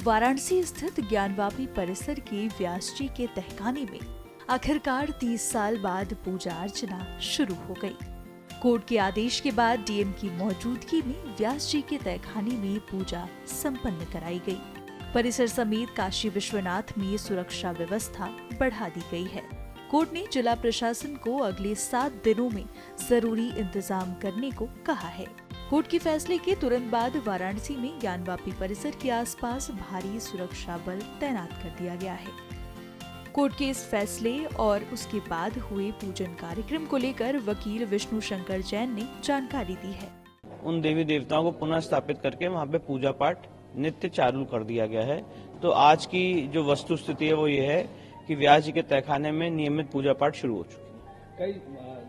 वाराणसी स्थित ज्ञानवापी परिसर के व्यास जी के तहखाने में आखिरकार 30 साल बाद पूजा अर्चना शुरू हो गई। कोर्ट के आदेश के बाद डीएम की मौजूदगी में व्यास जी के तहखाने में पूजा संपन्न कराई गई। परिसर समेत काशी विश्वनाथ में सुरक्षा व्यवस्था बढ़ा दी गई है। कोर्ट ने जिला प्रशासन को अगले 7 दिनों में जरूरी इंतजाम करने को कहा है। कोर्ट के फैसले के तुरंत बाद वाराणसी में ज्ञानवापी परिसर के आसपास भारी सुरक्षा बल तैनात कर दिया गया है। कोर्ट के इस फैसले और उसके बाद हुए पूजन कार्यक्रम को लेकर वकील विष्णु शंकर जैन ने जानकारी दी है। उन देवी देवताओं को पुनः स्थापित करके वहाँ पे पूजा पाठ नित्य चालू कर दिया गया है। तो आज की जो वस्तु स्थिति है वो ये है कि व्यास जी के तहखाने में नियमित पूजा पाठ शुरू हो चुकी है। कई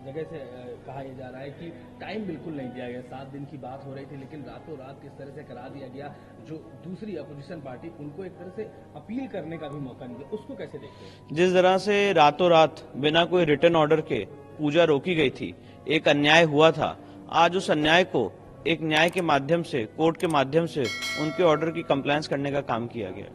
जगह से कहा यह जा रहा है कि टाइम बिल्कुल नहीं दिया गया। 7 दिन की बात हो रही थी, लेकिन रातों रात किस तरह से करा दिया गया। जो दूसरी अपोजिशन पार्टी, उनको एक तरह से अपील करने का भी मौका नहीं दिया, उसको कैसे देखते हैं? जिस तरह से रातों रात बिना कोई रिटर्न ऑर्डर के पूजा रोकी गई थी, एक अन्याय हुआ था। आज उस अन्याय को एक न्याय के माध्यम से, कोर्ट के माध्यम से उनके ऑर्डर की कंप्लायंस करने का काम किया गया।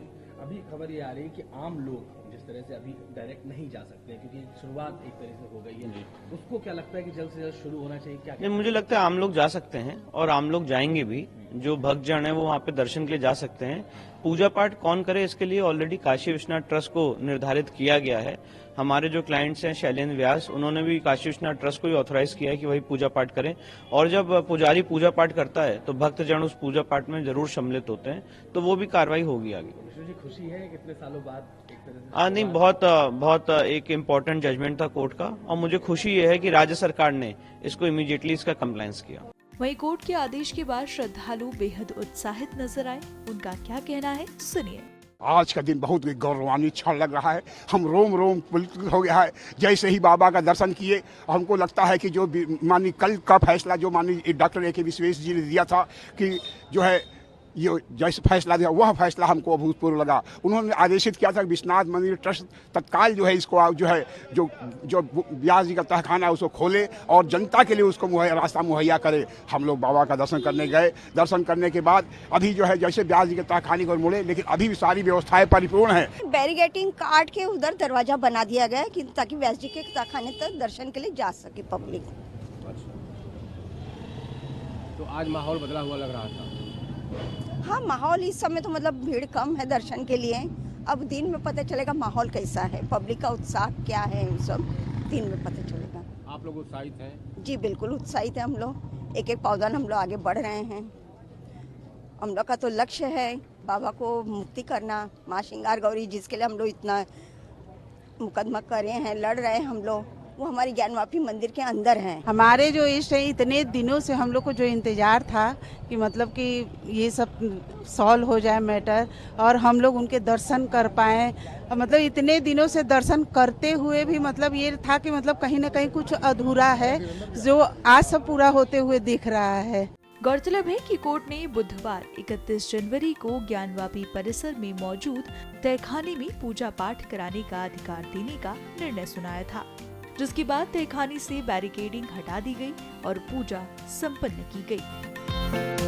अभी खबर ये आ रही है कि आम लोग जिस तरह से अभी डायरेक्ट नहीं जा सकते क्योंकि शुरुआत एक तरह से हो गई है, उसको क्या लगता है कि जल्द से जल्द शुरू होना चाहिए? क्या नहीं, मुझे लगता है आम लोग जा सकते हैं और आम लोग जाएंगे भी। जो भक्तजन है वो वहाँ पे दर्शन के लिए जा सकते हैं। पूजा पाठ कौन करे इसके लिए ऑलरेडी काशी विश्वनाथ ट्रस्ट को निर्धारित किया गया है। हमारे जो क्लाइंट्स हैं शैलेंद्र व्यास, उन्होंने भी काशी विश्वनाथ ट्रस्ट को ही ऑथोराइज किया है कि वही पूजा पाठ करें। और जब पुजारी पूजा पाठ करता है तो भक्तजन उस पूजा पाठ में जरूर सम्मिलित होते हैं, तो वो भी कार्रवाई होगी आगे। विष्णु जी, खुशी है कितने सालों बाद एक तरह से? नहीं, बहुत एक इम्पोर्टेंट जजमेंट था कोर्ट का, और मुझे खुशी ये है कि राज्य सरकार ने इसको इमीडिएटली इसका कंप्लायंस किया। वहीं कोर्ट के आदेश के बाद श्रद्धालु बेहद उत्साहित नजर आए। उनका क्या कहना है, सुनिए। आज का दिन बहुत गौरवान्वित क्षण लग रहा है। हम रोम रोम पुलकित हो गया है। जैसे ही बाबा का दर्शन किए, हमको लगता है कि जो माननीय कल का फैसला जो माननीय डॉक्टर ए के विश्वेश जी ने दिया था कि जो है ये जैसे फैसला दिया, वह फैसला हमको अभूतपूर्व लगा। उन्होंने आदेशित किया था कि विश्वनाथ मंदिर ट्रस्ट तत्काल जो है इसको जो है जो व्यास जी का तहखाना है उसको खोले और जनता के लिए उसको रास्ता मुहैया करे। हम लोग बाबा का दर्शन करने गए। दर्शन करने के बाद अभी जो है जैसे व्यास जी के तहखाने को मुड़े, लेकिन अभी भी सारी व्यवस्थाएं परिपूर्ण है। बैरिकेटिंग काट के उधर दरवाजा बना दिया गया है ताकि व्यास जी के तहखाने तक दर्शन के लिए जा सके पब्लिक। तो आज माहौल बदला हुआ लग रहा था। हाँ, माहौल इस समय तो मतलब भीड़ कम है दर्शन के लिए। अब दिन में पता चलेगा माहौल कैसा है, पब्लिक का उत्साह क्या है, सब दिन में पता चलेगा। आप लोग उत्साहित हैं? जी बिल्कुल उत्साहित है हम लोग। एक एक पौधा हम लोग आगे बढ़ रहे हैं। हम लोग का तो लक्ष्य है बाबा को मुक्ति करना, माँ श्रृंगार गौरी जिसके लिए हम लोग इतना मुकदमा करे हैं, लड़ रहे हैं हम लोग, वो हमारी ज्ञानवापी मंदिर के अंदर हैं। हमारे जो इष्ट है, इतने दिनों से हम लोग को जो इंतजार था कि मतलब कि ये सब सॉल्व हो जाए मैटर और हम लोग उनके दर्शन कर पाएँ। मतलब इतने दिनों से दर्शन करते हुए भी मतलब ये था कि मतलब कहीं ना कहीं कुछ अधूरा है, जो आज सब पूरा होते हुए दिख रहा है। गौरतलब है कि कोर्ट ने बुधवार 31 जनवरी को ज्ञानवापी परिसर में मौजूद तहखाने में पूजा पाठ कराने का अधिकार देने का निर्णय सुनाया था, जिसके बाद तहखाने से बैरिकेडिंग हटा दी गई और पूजा संपन्न की गई।